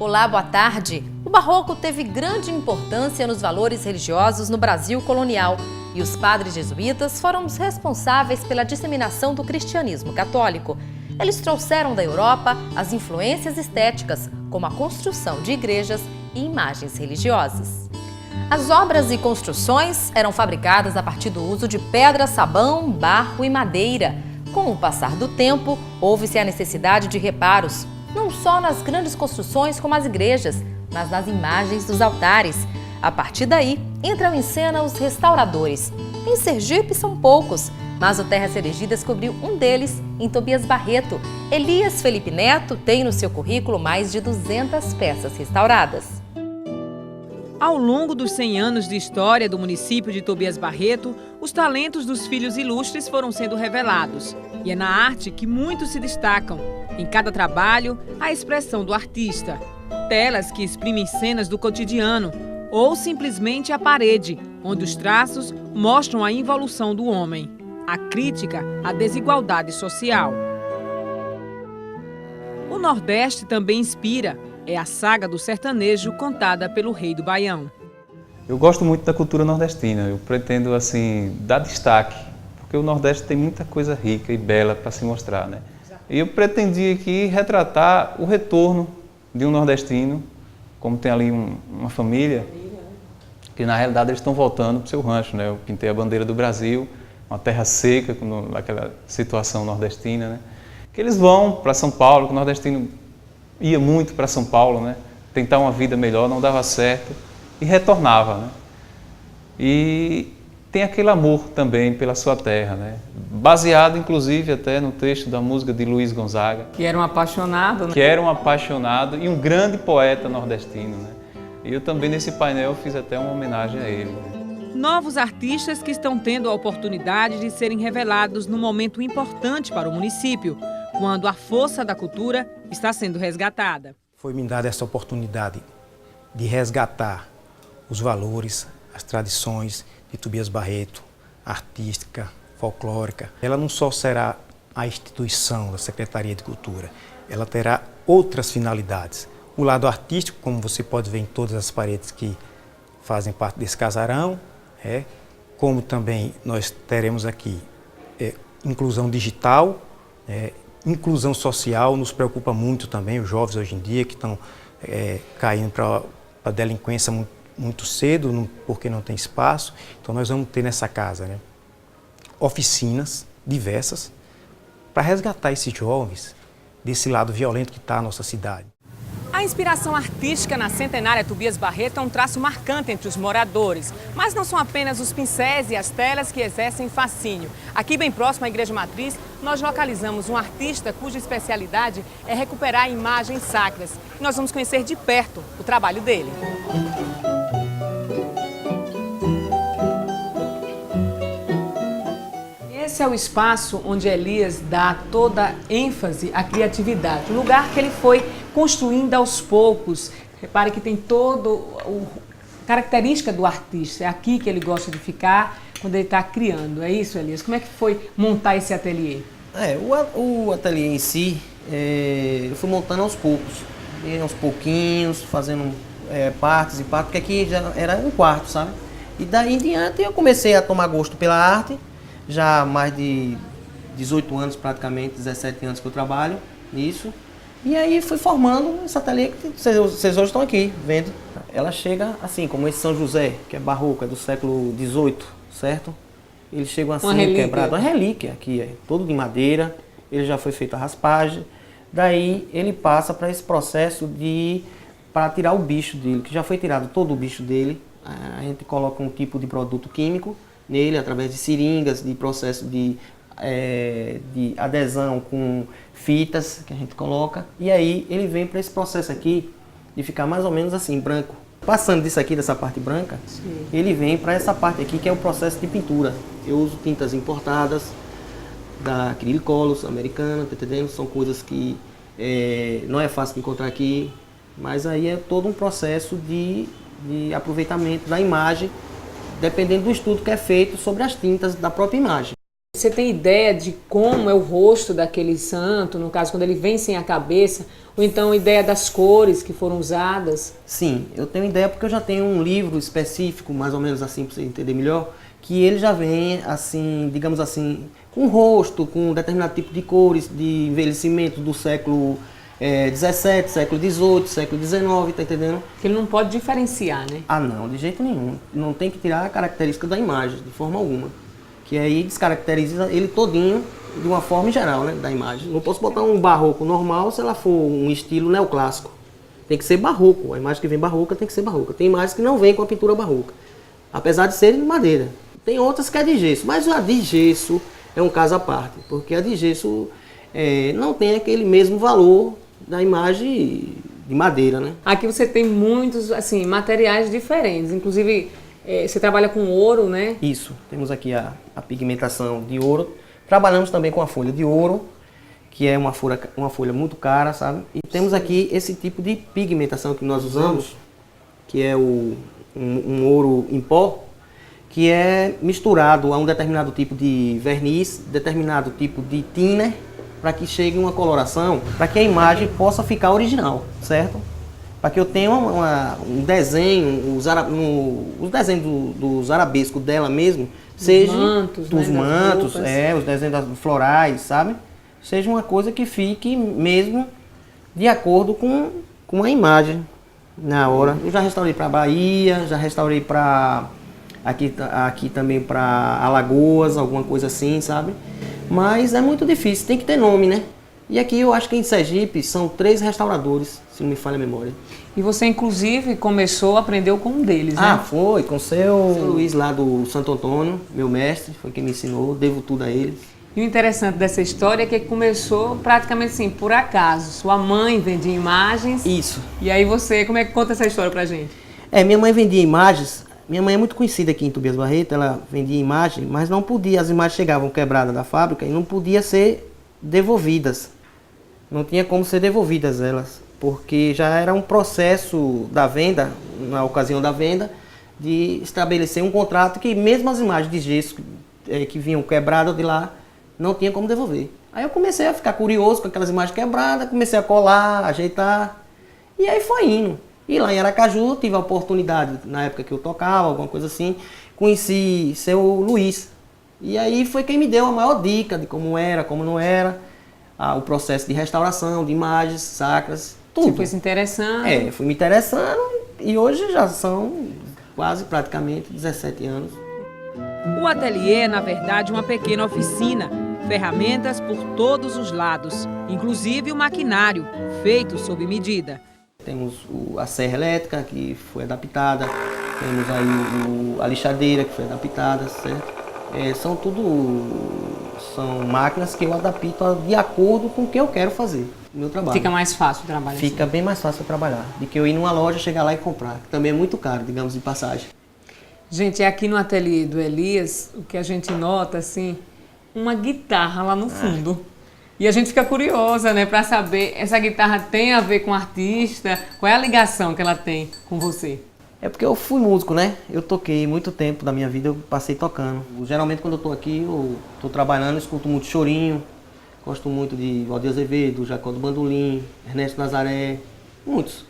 Olá, boa tarde. O barroco teve grande importância nos valores religiosos no Brasil colonial e os padres jesuítas foram os responsáveis pela disseminação do cristianismo católico. Eles trouxeram da Europa as influências estéticas, como a construção de igrejas e imagens religiosas. As obras e construções eram fabricadas a partir do uso de pedra, sabão, barro e madeira. Com o passar do tempo, houve-se a necessidade de reparos, não só nas grandes construções como as igrejas, mas nas imagens dos altares. A partir daí, entram em cena os restauradores. Em Sergipe são poucos, mas o Terra Seregi descobriu um deles em Tobias Barreto. Elias Felipe Neto tem no seu currículo mais de 200 peças restauradas. Ao longo dos 100 anos de história do município de Tobias Barreto, os talentos dos filhos ilustres foram sendo revelados. E é na arte que muitos se destacam. Em cada trabalho, a expressão do artista. Telas que exprimem cenas do cotidiano, ou simplesmente a parede, onde os traços mostram a involução do homem. A crítica à desigualdade social. O Nordeste também inspira. É a saga do sertanejo contada pelo Rei do Baião. Eu gosto muito da cultura nordestina. Eu pretendo, assim, dar destaque, porque o Nordeste tem muita coisa rica e bela para se mostrar, né? E eu pretendi aqui retratar o retorno de um nordestino, como tem ali uma família, que na realidade eles estão voltando para o seu rancho, né? Eu pintei a bandeira do Brasil, uma terra seca, naquela situação nordestina, né? Que eles vão para São Paulo, que o nordestino ia muito para São Paulo, né? Tentar uma vida melhor, não dava certo, e retornava, né? E tem aquele amor também pela sua terra, né? Baseado, inclusive, até no texto da música de Luiz Gonzaga. Que era um apaixonado, né? Que era um apaixonado e um grande poeta nordestino, né? E eu também, nesse painel, fiz até uma homenagem a ele, né? Novos artistas que estão tendo a oportunidade de serem revelados num momento importante para o município, quando a força da cultura está sendo resgatada. Foi me dada essa oportunidade de resgatar os valores, as tradições de Tobias Barreto, artística, folclórica. Ela não só será a instituição da Secretaria de Cultura, ela terá outras finalidades. O lado artístico, como você pode ver em todas as paredes que fazem parte desse casarão, como também nós teremos aqui inclusão digital, inclusão social, nos preocupa muito também os jovens hoje em dia que estão caindo para a delinquência muito cedo, porque não tem espaço. Então nós vamos ter nessa casa, né, oficinas diversas para resgatar esses jovens desse lado violento que está a nossa cidade. A inspiração artística na centenária Tobias Barreto é um traço marcante entre os moradores. Mas não são apenas os pincéis e as telas que exercem fascínio. Aqui bem próximo à Igreja Matriz, nós localizamos um artista cuja especialidade é recuperar imagens sacras. E nós vamos conhecer de perto o trabalho dele. Esse é o espaço onde Elias dá toda ênfase à criatividade, o lugar que ele foi construindo aos poucos. Repare que tem todo a característica do artista, é aqui que ele gosta de ficar quando ele está criando. É isso, Elias? Como é que foi montar esse ateliê? O ateliê em si, eu fui montando aos poucos, aos pouquinhos, fazendo partes e partes, porque aqui já era um quarto, sabe? E daí em diante eu comecei a tomar gosto pela arte. Já há mais de 18 anos, praticamente, 17 anos que eu trabalho nisso. E aí fui formando esse ateliê que vocês hoje estão aqui vendo. Ela chega assim, como esse São José, que é barroco, é do século XVIII, certo? Eles chegam assim, quebrado, uma relíquia aqui, todo de madeira. Ele já foi feito a raspagem. Daí ele passa para esse processo para tirar o bicho dele, que já foi tirado todo o bicho dele. A gente coloca um tipo de produto químico nele, através de seringas, de processo de adesão com fitas que a gente coloca. E aí ele vem para esse processo aqui de ficar mais ou menos assim, branco. Passando disso aqui, dessa parte branca, sim, ele vem para essa parte aqui que é o processo de pintura. Eu uso tintas importadas da Acrylicolors americana, tá entendendo? São coisas que não é fácil de encontrar aqui, mas aí é todo um processo de aproveitamento da imagem, dependendo do estudo que é feito sobre as tintas da própria imagem. Você tem ideia de como é o rosto daquele santo, no caso, quando ele vem sem a cabeça? Ou então ideia das cores que foram usadas? Sim, eu tenho ideia porque eu já tenho um livro específico, mais ou menos assim, para você entender melhor, que ele já vem, assim, digamos assim, com rosto, com determinado tipo de cores, de envelhecimento do século XVII, século XVIII, século XIX, tá entendendo? Que ele não pode diferenciar, né? Ah, não, de jeito nenhum. Não tem que tirar a característica da imagem, de forma alguma. Que aí descaracteriza ele todinho de uma forma geral, né, da imagem. Não posso botar um barroco normal se ela for um estilo neoclássico. Tem que ser barroco. A imagem que vem barroca tem que ser barroca. Tem imagens que não vêm com a pintura barroca, apesar de serem de madeira. Tem outras que é de gesso, mas a de gesso é um caso à parte, porque a de gesso não tem aquele mesmo valor da imagem de madeira, né? Aqui você tem muitos, assim, materiais diferentes, inclusive você trabalha com ouro, né? Isso, temos aqui a pigmentação de ouro. Trabalhamos também com a folha de ouro, que é uma folha muito cara, sabe? E temos aqui esse tipo de pigmentação que nós usamos, que é um ouro em pó, que é misturado a um determinado tipo de verniz, determinado tipo de thinner, para que chegue uma coloração, para que a imagem possa ficar original, certo? Para que eu tenha um desenho, os desenhos dos arabescos dela mesmo, sejam mantos, dos né, mantos, das os desenhos florais, sabe? Seja uma coisa que fique mesmo de acordo com a imagem na hora. Eu já restaurei para Bahia, já restaurei para aqui também para Alagoas, alguma coisa assim, sabe? Mas é muito difícil, tem que ter nome, né? E aqui eu acho que em Sergipe são 3 restauradores, se não me falha a memória. E você, inclusive, aprendeu com um deles, né? Ah, foi, com o seu Luiz lá do Santo Antônio, meu mestre, foi quem me ensinou, devo tudo a ele. E o interessante dessa história é que começou praticamente assim, por acaso. Sua mãe vendia imagens. Isso. E aí você, como é que conta essa história pra gente? Minha mãe vendia imagens. Minha mãe é muito conhecida aqui em Tobias Barreto, ela vendia imagens, mas não podia, as imagens chegavam quebradas da fábrica e não podia ser devolvidas. Não tinha como ser devolvidas elas, porque já era um processo da venda, na ocasião da venda, de estabelecer um contrato que mesmo as imagens de gesso que vinham quebradas de lá, não tinha como devolver. Aí eu comecei a ficar curioso com aquelas imagens quebradas, comecei a colar, ajeitar, e aí foi indo. E lá em Aracaju, tive a oportunidade, na época que eu tocava, alguma coisa assim, conheci seu Luiz. E aí foi quem me deu a maior dica de como era, como não era, o processo de restauração, de imagens sacras, tudo. Você foi se interessando. Fui me interessando e hoje já são quase praticamente 17 anos. O ateliê é, na verdade, uma pequena oficina. Ferramentas por todos os lados, inclusive o maquinário, feito sob medida. Temos a serra elétrica, que foi adaptada, temos aí a lixadeira, que foi adaptada, certo? São máquinas que eu adapto de acordo com o que eu quero fazer no meu trabalho. Fica mais fácil o trabalho. Fica bem mais fácil trabalhar, do que eu ir numa loja, chegar lá e comprar, que também é muito caro, digamos, de passagem. Gente, aqui no ateliê do Elias, o que a gente nota, assim, uma guitarra lá no fundo. E a gente fica curiosa, né, para saber, essa guitarra tem a ver com o artista? Qual é a ligação que ela tem com você? É porque eu fui músico, né? Eu toquei muito tempo da minha vida, eu passei tocando. Geralmente quando eu tô aqui, eu tô trabalhando, eu escuto muito chorinho. Gosto muito de Valdir Azevedo, Jacó do Bandolim, Ernesto Nazaré, muitos.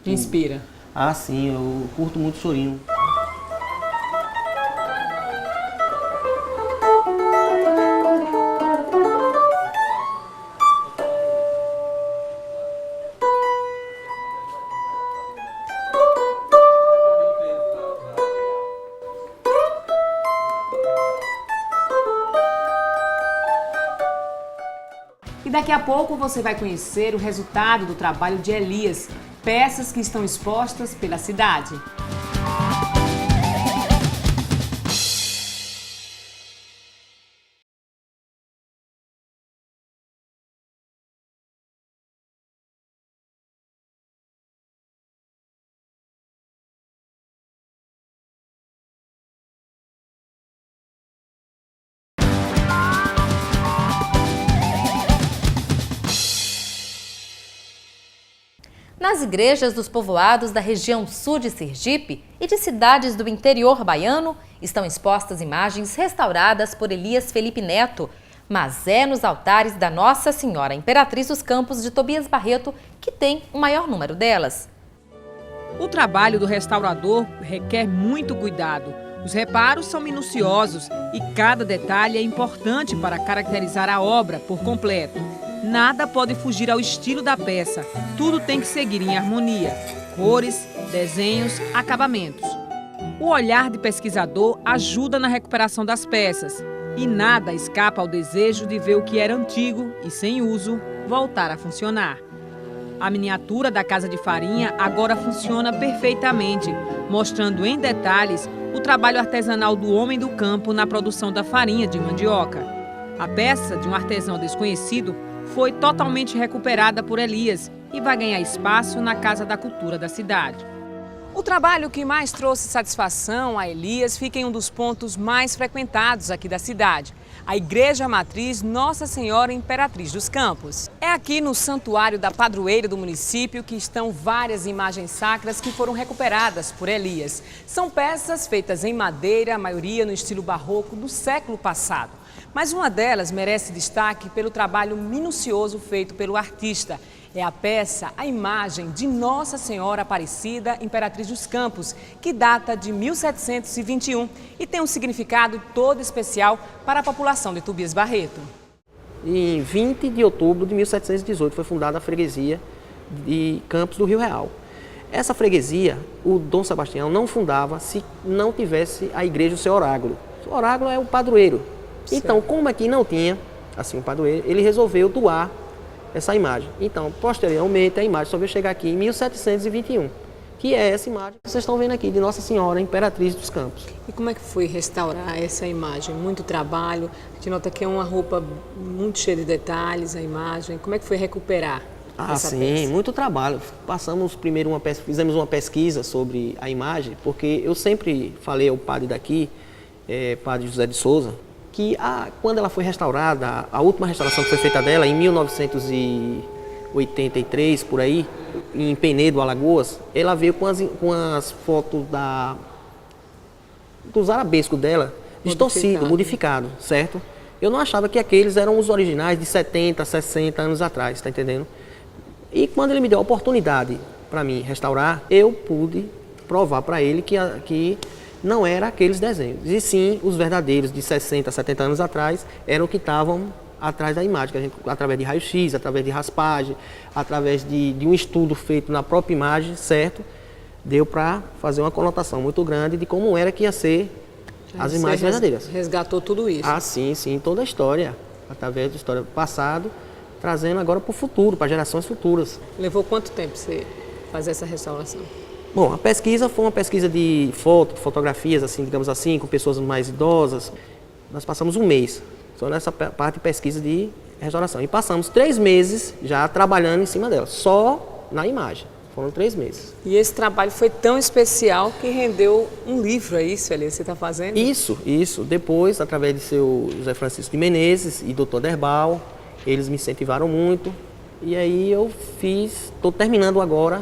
Inspira? Ah, sim, eu curto muito chorinho. E daqui a pouco você vai conhecer o resultado do trabalho de Elias, peças que estão expostas pela cidade. Nas igrejas dos povoados da região sul de Sergipe e de cidades do interior baiano, estão expostas imagens restauradas por Elias Felipe Neto, mas é nos altares da Nossa Senhora Imperatriz dos Campos de Tobias Barreto que tem o maior número delas. O trabalho do restaurador requer muito cuidado. Os reparos são minuciosos e cada detalhe é importante para caracterizar a obra por completo. Nada pode fugir ao estilo da peça. Tudo tem que seguir em harmonia. Cores, desenhos, acabamentos. O olhar de pesquisador ajuda na recuperação das peças. E nada escapa ao desejo de ver o que era antigo e sem uso voltar a funcionar. A miniatura da casa de farinha agora funciona perfeitamente, mostrando em detalhes o trabalho artesanal do homem do campo na produção da farinha de mandioca. A peça, de um artesão desconhecido, foi totalmente recuperada por Elias e vai ganhar espaço na Casa da Cultura da cidade. O trabalho que mais trouxe satisfação a Elias fica em um dos pontos mais frequentados aqui da cidade, a Igreja Matriz Nossa Senhora Imperatriz dos Campos. É aqui no Santuário da Padroeira do município que estão várias imagens sacras que foram recuperadas por Elias. São peças feitas em madeira, a maioria no estilo barroco do século passado. Mas uma delas merece destaque pelo trabalho minucioso feito pelo artista. É a peça, a imagem de Nossa Senhora Aparecida, Imperatriz dos Campos, que data de 1721 e tem um significado todo especial para a população de Tobias Barreto. Em 20 de outubro de 1718 foi fundada a freguesia de Campos do Rio Real. Essa freguesia, o Dom Sebastião não fundava se não tivesse a igreja do seu oráculo. O oráculo é o padroeiro. Então, como aqui não tinha assim um padroeiro, ele resolveu doar essa imagem. Então, posteriormente, a imagem só veio chegar aqui em 1721, que é essa imagem que vocês estão vendo aqui, de Nossa Senhora Imperatriz dos Campos. E como é que foi restaurar essa imagem? Muito trabalho, a gente nota que é uma roupa muito cheia de detalhes, a imagem. Como é que foi recuperar essa peça? Muito trabalho. Passamos primeiro fizemos uma pesquisa sobre a imagem, porque eu sempre falei ao padre daqui, padre José de Souza, que quando ela foi restaurada, a última restauração que foi feita dela, em 1983, por aí, em Penedo, Alagoas, ela veio com as fotos dos arabescos dela, distorcido, modificado, certo? Eu não achava que aqueles eram os originais de 70, 60 anos atrás, tá entendendo? E quando ele me deu a oportunidade para mim restaurar, eu pude provar para ele que não eram aqueles desenhos, e sim os verdadeiros de 60, 70 anos atrás eram que estavam atrás da imagem, que a gente, através de raio-x, através de raspagem, através de um estudo feito na própria imagem, certo? Deu para fazer uma conotação muito grande de como era que ia ser as imagens verdadeiras. Resgatou tudo isso? Sim, toda a história, através da história do passado, trazendo agora para o futuro, para gerações futuras. Levou quanto tempo você fazer essa restauração? Bom, a pesquisa foi uma pesquisa de fotografias, assim, digamos assim, com pessoas mais idosas. Nós passamos um mês só nessa parte de pesquisa de restauração. E passamos 3 meses já trabalhando em cima dela, só na imagem. Foram 3 meses. E esse trabalho foi tão especial que rendeu um livro, é isso, Elias, você está fazendo? Isso. Depois, através de seu José Francisco de Menezes e Dr. Derbal, eles me incentivaram muito. E aí eu estou terminando agora,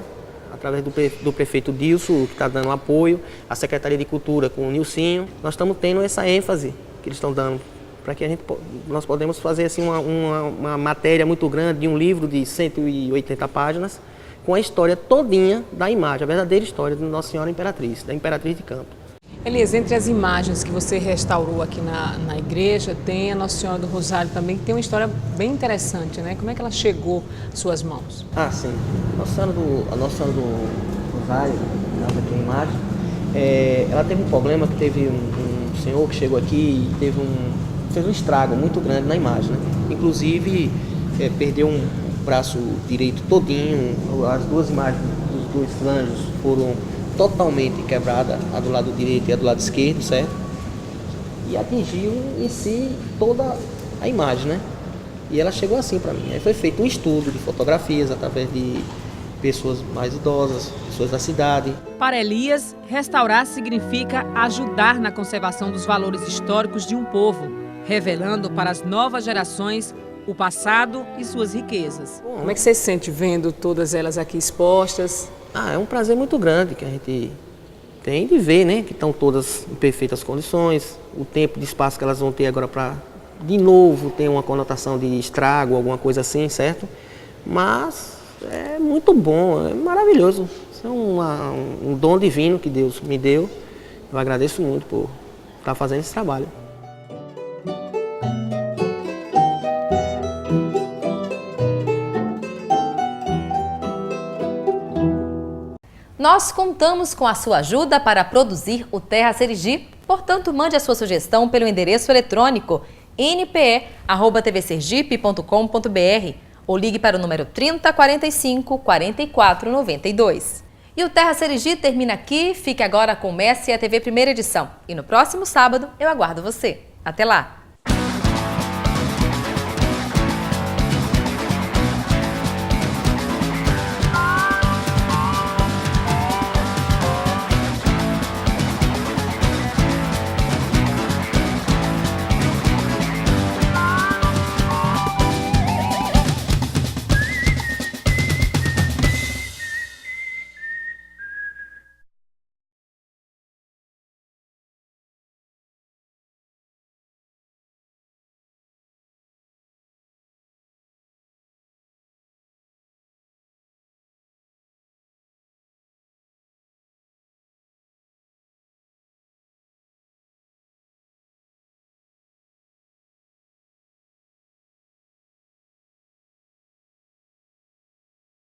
através do prefeito Dilson, que está dando apoio, a Secretaria de Cultura com o Nilcinho. Nós estamos tendo essa ênfase que eles estão dando para que nós podemos fazer assim, uma matéria muito grande de um livro de 180 páginas com a história todinha da imagem, a verdadeira história de Nossa Senhora Imperatriz, da Imperatriz de Campos. Elias, entre as imagens que você restaurou aqui na igreja, tem a Nossa Senhora do Rosário também, que tem uma história bem interessante, né? Como é que ela chegou às suas mãos? Sim. A Nossa Senhora do Rosário, aqui a imagem, ela teve um problema que teve um senhor que chegou aqui e fez um estrago muito grande na imagem, né? Inclusive, perdeu um braço direito todinho, as duas imagens dos 2 flancos foram totalmente quebrada, a do lado direito e a do lado esquerdo, certo? E atingiu em si toda a imagem, né? E ela chegou assim para mim. Aí foi feito um estudo de fotografias através de pessoas mais idosas, pessoas da cidade. Para Elias, restaurar significa ajudar na conservação dos valores históricos de um povo, revelando para as novas gerações o passado e suas riquezas. Como é que você se sente vendo todas elas aqui expostas? É um prazer muito grande que a gente tem de ver, né? Que estão todas em perfeitas condições. O tempo de espaço que elas vão ter agora para, de novo, ter uma conotação de estrago, alguma coisa assim, certo? Mas é muito bom, é maravilhoso. Isso é um dom divino que Deus me deu. Eu agradeço muito por estar fazendo esse trabalho. Nós contamos com a sua ajuda para produzir o Terra Serigi, portanto mande a sua sugestão pelo endereço eletrônico npe@tvsergipe.com.br ou ligue para o número 30 45 44 92. E o Terra Serigi termina aqui, fique agora com o Messi e a TV Primeira Edição. E no próximo sábado eu aguardo você. Até lá!